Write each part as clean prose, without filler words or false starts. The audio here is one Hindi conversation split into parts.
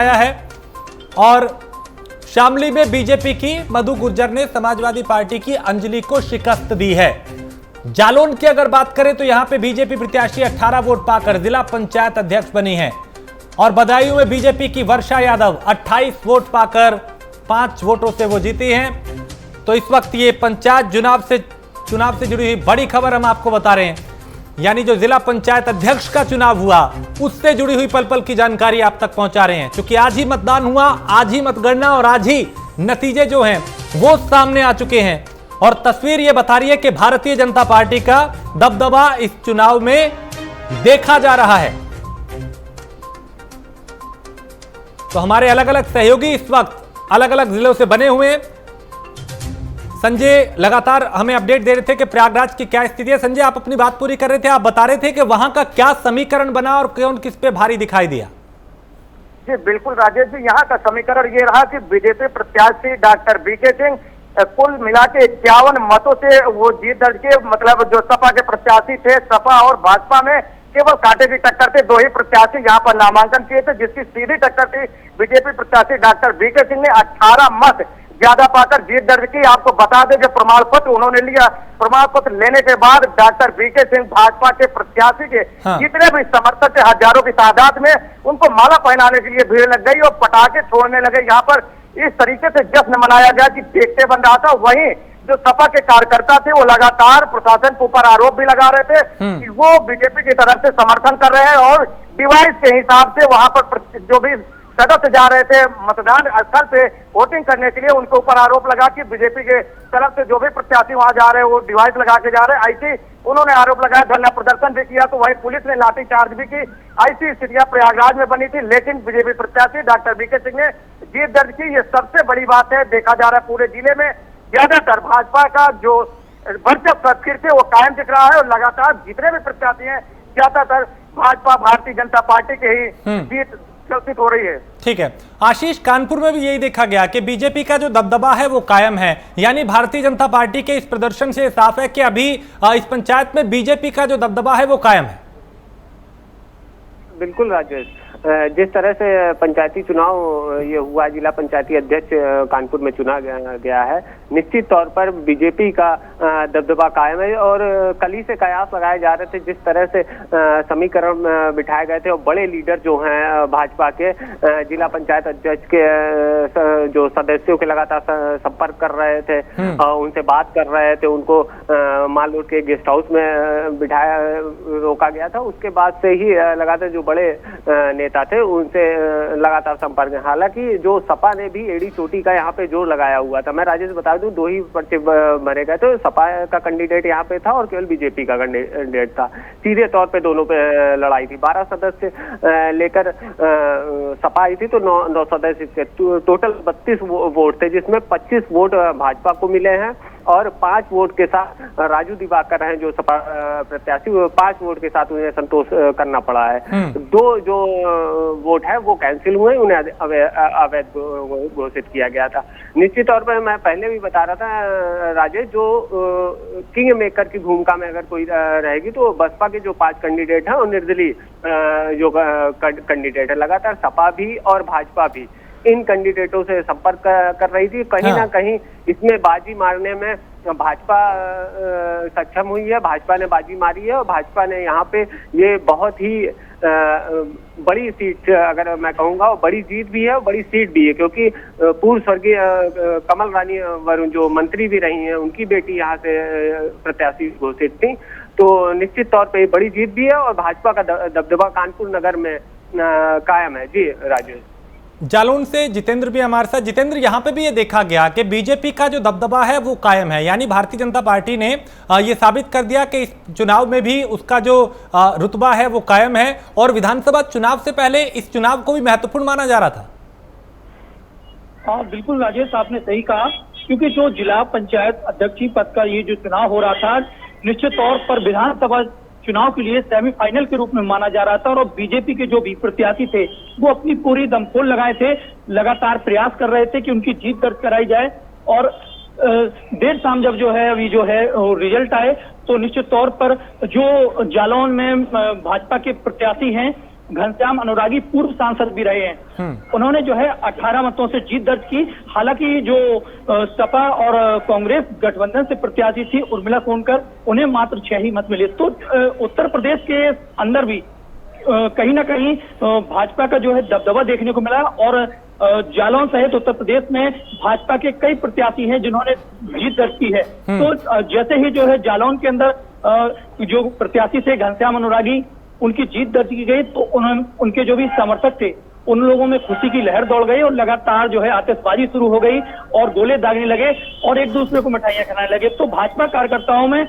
आया है। और शामली में बीजेपी की मधु गुर्जर ने समाजवादी पार्टी की अंजलि को शिकस्त दी है। जालौन की अगर बात करें तो यहां पे बीजेपी प्रत्याशी 18 वोट पाकर जिला पंचायत अध्यक्ष बनी है। और बदायूं में बीजेपी की वर्षा यादव 28 वोट पाकर 5 वोटों से वो जीती हैं। तो इस वक्त ये पंचायत चुनाव से जुड़ी हुई बड़ी खबर हम आपको बता रहे हैं, यानी जो जिला पंचायत अध्यक्ष का चुनाव हुआ उससे जुड़ी हुई पल पल की जानकारी आप तक पहुंचा रहे हैं। क्योंकि आज ही मतदान हुआ, आज ही मतगणना और आज ही नतीजे जो हैं वो सामने आ चुके हैं। और तस्वीर ये बता रही है कि भारतीय जनता पार्टी का दबदबा इस चुनाव में देखा जा रहा है। तो हमारे अलग अलग सहयोगी इस वक्त अलग अलग जिलों से बने हुए हैं। संजय लगातार हमें अपडेट दे रहे थे कि प्रयागराज की क्या स्थिति है। संजय, आप अपनी बात पूरी कर रहे थे, आप बता रहे थे कि वहां का क्या समीकरण बना और कौन किस पे भारी दिखाई दिया। जी बिल्कुल राजेश जी, यहाँ का समीकरण ये रहा कि बीजेपी प्रत्याशी डॉक्टर बीके सिंह कुल मिला के 51 मतों से वो जीत दर्ज के, मतलब जो सपा के प्रत्याशी थे, सपा और भाजपा में केवल कांटे की टक्कर थे। 2 ही प्रत्याशी यहाँ पर नामांकन किए थे, जिसकी सीधी टक्कर थी बीजेपी प्रत्याशी डॉक्टर बीके सिंह ने 18 मत ज्यादा पाकर जीत दर्ज की। आपको बता दें, जो प्रमाण पत्र उन्होंने लिया, प्रमाण पत्र लेने के बाद डॉक्टर बीके सिंह भाजपा के प्रत्याशी के जितने भी समर्थक थे हजारों की तादाद में, उनको माला पहनाने के लिए भीड़ लग गई और पटाखे छोड़ने लगे। यहाँ पर इस तरीके से जश्न मनाया गया कि देखते बन रहा था। वहीं जो सपा के कार्यकर्ता थे वो लगातार प्रशासन के ऊपर आरोप भी लगा रहे थे कि वो बीजेपी की तरफ से समर्थन कर रहे हैं और डिवाइस के हिसाब से वहां पर जो भी सदस्य जा रहे थे मतदान स्थल पे वोटिंग करने के लिए, उनके ऊपर आरोप लगा कि बीजेपी के तरफ से जो भी प्रत्याशी वहां जा रहे हैं वो डिवाइस लगा के जा रहे हैं। ऐसी उन्होंने आरोप लगाया, धरना प्रदर्शन भी किया। तो वही पुलिस ने लाठीचार्ज भी की। ऐसी स्थितियां प्रयागराज में बनी थी, लेकिन बीजेपी प्रत्याशी डॉक्टर बीके सिंह ने जीत दर्ज की। ये सबसे बड़ी बात है। देखा जा रहा है पूरे जिले में ज्यादातर भाजपा का जो वर्चस्व फिर से वो कायम दिख रहा है और लगातार जितने भी प्रत्याशी हैं ज्यादातर भाजपा भारतीय जनता पार्टी के ही जीत चर्चित हो रही है। ठीक है आशीष, कानपुर में भी यही देखा गया कि बीजेपी का जो दबदबा है वो कायम है, यानी भारतीय जनता पार्टी के इस प्रदर्शन से साफ है कि अभी इस पंचायत में बीजेपी का जो दबदबा है वो कायम है। बिल्कुल राजेश, जिस तरह से पंचायती चुनाव ये हुआ, जिला पंचायती अध्यक्ष कानपुर में चुना गया है, निश्चित तौर पर बीजेपी का दबदबा कायम है। और कल ही से कयास लगाए जा रहे थे, जिस तरह से समीकरण बिठाए गए थे और बड़े लीडर जो हैं भाजपा के जिला पंचायत अध्यक्ष के जो सदस्यों के लगातार संपर्क कर रहे थे, उनसे बात कर रहे थे, उनको माल रोड के गेस्ट हाउस में बिठाया रोका गया था। उसके बाद से ही लगातार जो बड़े नेता थे उनसे लगातार संपर्क है। हालांकि जो सपा ने भी एड़ी चोटी का यहाँ पे जोर लगाया हुआ था। मैं राजेश बता दूं, 2 ही पर्चे भरे गए थे, सपा का कैंडिडेट यहाँ पे था और केवल बीजेपी का कैंडिडेट था। सीधे तौर पे दोनों पे लड़ाई थी। 12 सदस्य लेकर सपा आई थी तो 9 सदस्य थे। टोटल 32 वोट थे, जिसमें 25 वोट भाजपा को मिले हैं और 5 वोट के साथ राजू दिवाकर हैं जो सपा प्रत्याशी, 5 वोट के साथ उन्हें संतोष करना पड़ा है। 2 जो वोट है वो कैंसिल हुए, उन्हें अवैध घोषित किया गया था। निश्चित तौर पर मैं पहले भी बता रहा था राजेश, जो किंग मेकर की भूमिका में अगर कोई रहेगी तो बसपा के जो 5 कैंडिडेट हैं और निर्दलीय जो कैंडिडेट है, लगातार सपा भी और भाजपा भी इन कैंडिडेटों से संपर्क कर रही थी। कहीं ना कहीं इसमें बाजी मारने में भाजपा सक्षम हुई है, भाजपा ने बाजी मारी है और भाजपा ने यहाँ पे ये बहुत ही बड़ी सीट, अगर मैं कहूँगा, बड़ी जीत भी है और बड़ी सीट भी है, क्योंकि पूर्व स्वर्गीय कमल रानी वरुण जो मंत्री भी रही हैं, उनकी बेटी यहाँ से प्रत्याशी घोषित थी। तो निश्चित तौर पे बड़ी जीत भी है और भाजपा का दबदबा कानपुर नगर में कायम है। जी राजेश। जालौन से जितेंद्र भी हमारे साथ। जितेंद्र, यहाँ पे भी ये देखा गया कि बीजेपी का जो दबदबा है वो कायम है, यानी भारतीय जनता पार्टी ने ये साबित कर दिया कि इस चुनाव में भी उसका जो रुतबा है वो कायम है और विधानसभा चुनाव से पहले इस चुनाव को भी महत्वपूर्ण माना जा रहा था। हाँ बिल्कुल राजेश, आपने सही कहा, क्योंकि जो जिला पंचायत अध्यक्ष पद का ये जो चुनाव हो रहा था, निश्चित तौर पर विधानसभा चुनाव के लिए सेमीफाइनल के रूप में माना जा रहा था और बीजेपी के जो भी प्रत्याशी थे वो अपनी पूरी दमखोल लगाए थे, लगातार प्रयास कर रहे थे कि उनकी जीत दर्ज कराई जाए। और देर शाम जब जो है अभी जो है रिजल्ट आए तो निश्चित तौर पर जो जालौन में भाजपा के प्रत्याशी हैं घनश्याम अनुरागी पूर्व सांसद भी रहे हैं। उन्होंने जो है 18 मतों से जीत दर्ज की। हालांकि जो सपा और कांग्रेस गठबंधन से प्रत्याशी थी उर्मिला सोनकर, उन्हें मात्र 6 ही मत मिले। तो उत्तर प्रदेश के अंदर भी कहीं ना कहीं भाजपा का जो है दबदबा देखने को मिला और जालौन सहित उत्तर प्रदेश में भाजपा के कई प्रत्याशी हैं जिन्होंने जीत दर्ज की है। तो जैसे ही जो है जालौन के अंदर जो प्रत्याशी थे घनश्याम अनुरागी, उनकी जीत दर्ज की गई तो उनके जो भी समर्थक थे उन लोगों में खुशी की लहर दौड़ गई और लगातार जो है आतिशबाजी शुरू हो गई और गोले दागने लगे और एक दूसरे को मिठाइयां खिलाने लगे। तो भाजपा कार्यकर्ताओं में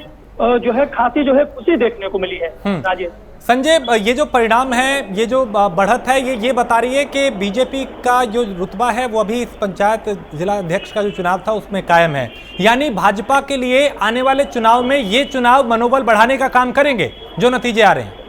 जो है खासी जो है खुशी देखने को मिली है। राजेश, संजय, ये जो परिणाम है, ये जो बढ़त है, ये बता रही है कि बीजेपी का जो रुतबा है वो अभी इस पंचायत जिला अध्यक्ष का जो चुनाव था उसमें कायम है। यानी भाजपा के लिए आने वाले चुनाव में ये चुनाव मनोबल बढ़ाने का काम करेंगे जो नतीजे आ रहे हैं।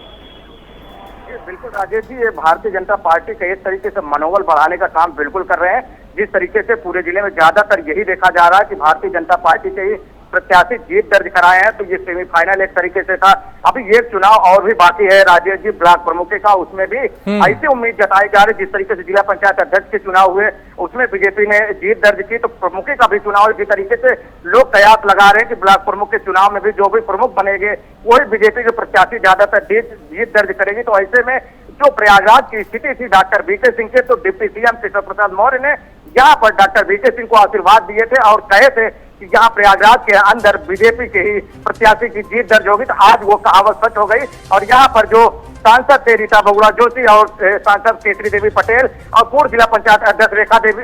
बिल्कुल राजेश जी, ये भारतीय जनता पार्टी का इस तरीके से मनोबल बढ़ाने का काम बिल्कुल कर रहे हैं। जिस तरीके से पूरे जिले में ज्यादातर यही देखा जा रहा है कि भारतीय जनता पार्टी के ही प्रत्याशी जीत दर्ज कराए हैं, तो ये सेमीफाइनल एक तरीके से था। अभी ये चुनाव और भी बाकी है राजेश जी, ब्लॉक प्रमुख का, उसमें भी ऐसी उम्मीद जताई जा रही। जिस तरीके से जिला पंचायत अध्यक्ष के चुनाव हुए उसमें बीजेपी ने जीत दर्ज की, तो प्रमुख का भी चुनाव इसी तरीके से लोग कयास लगा रहे हैं कि ब्लॉक प्रमुख के चुनाव में भी जो भी प्रमुख बनेंगे वही बीजेपी के प्रत्याशी ज्यादातर जीत दर्ज करेगी। तो ऐसे में जो प्रयागराज की स्थिति थी डॉक्टर वीके सिंह के, तो डिप्टी सीएम केशव प्रसाद मौर्य ने यहाँ पर डॉक्टर वीके सिंह को आशीर्वाद दिए थे और कहे थे कि यहाँ प्रयागराज के अंदर बीजेपी के ही प्रत्याशी की जीत दर्ज होगी। तो आज वो कहावत सच हो गई और यहाँ पर जो सांसद थे रीता बहुगुणा जोशी और सांसद केसरी देवी पटेल और पूर्व जिला पंचायत अध्यक्ष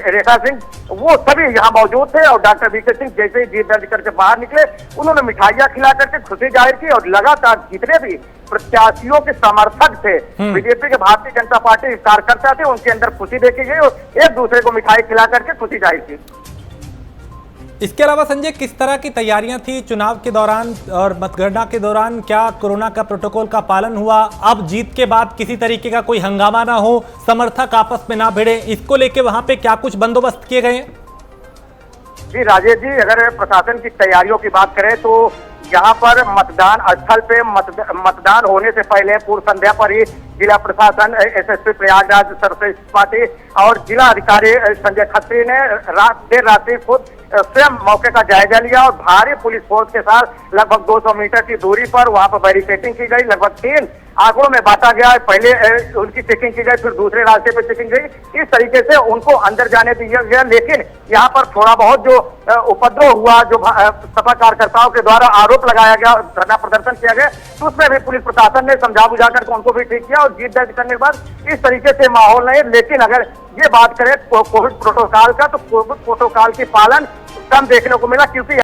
रेखा सिंह, वो सभी यहाँ मौजूद थे और डॉक्टर वीके सिंह जैसे ही जीत दर्ज करके बाहर निकले उन्होंने मिठाइयां खिला करके खुशी जाहिर की और लगातार जितने भी प्रत्याशियों के समर्थक थे, बीजेपी के भारतीय जनता पार्टी कार्यकर्ता थे, उनके अंदर खुशी देखी गई और एक दूसरे को मिठाई खिला करके खुशी जाहिर की। इसके अलावा संजय, किस तरह की तैयारियां थी चुनाव के दौरान और मतगणना के दौरान? क्या कोरोना का प्रोटोकॉल का पालन हुआ? अब जीत के बाद किसी तरीके का कोई हंगामा ना हो, समर्थक आपस में ना भिड़े, इसको लेके वहां पे क्या कुछ बंदोबस्त किए गए? जी राजेश जी, अगर प्रशासन की तैयारियों की बात करें तो यहाँ पर मतदान स्थल पे मतदान होने से पहले पूर्व संध्या पर ही जिला प्रशासन, एसएसपी प्रयागराज सरस्वती पाटिल और जिला अधिकारी संजय खत्री ने देर रात्रि खुद स्वयं मौके का जायजा लिया और भारी पुलिस फोर्स के साथ लगभग 200 मीटर की दूरी पर वहां पर बैरिकेडिंग की गई। लगभग 3 आंकड़ों में बांटा गया, पहले उनकी चेकिंग की गई, फिर दूसरे रास्ते पर चेकिंग गई। इस तरीके से उनको अंदर जाने दिया गया, लेकिन यहाँ पर थोड़ा बहुत जो उपद्रव हुआ, जो सपा कार्यकर्ताओं के द्वारा आरोप लगाया गया, धरना प्रदर्शन किया गया, तो उसमें भी पुलिस प्रशासन ने समझा बुझा कर उनको भी ठीक किया और जीत दर्ज करने के बाद इस तरीके से माहौल नहीं। लेकिन अगर ये बात करें कोविड प्रोटोकॉल का, तो कोविड प्रोटोकॉल की पालन कम देखने को मिला, क्योंकि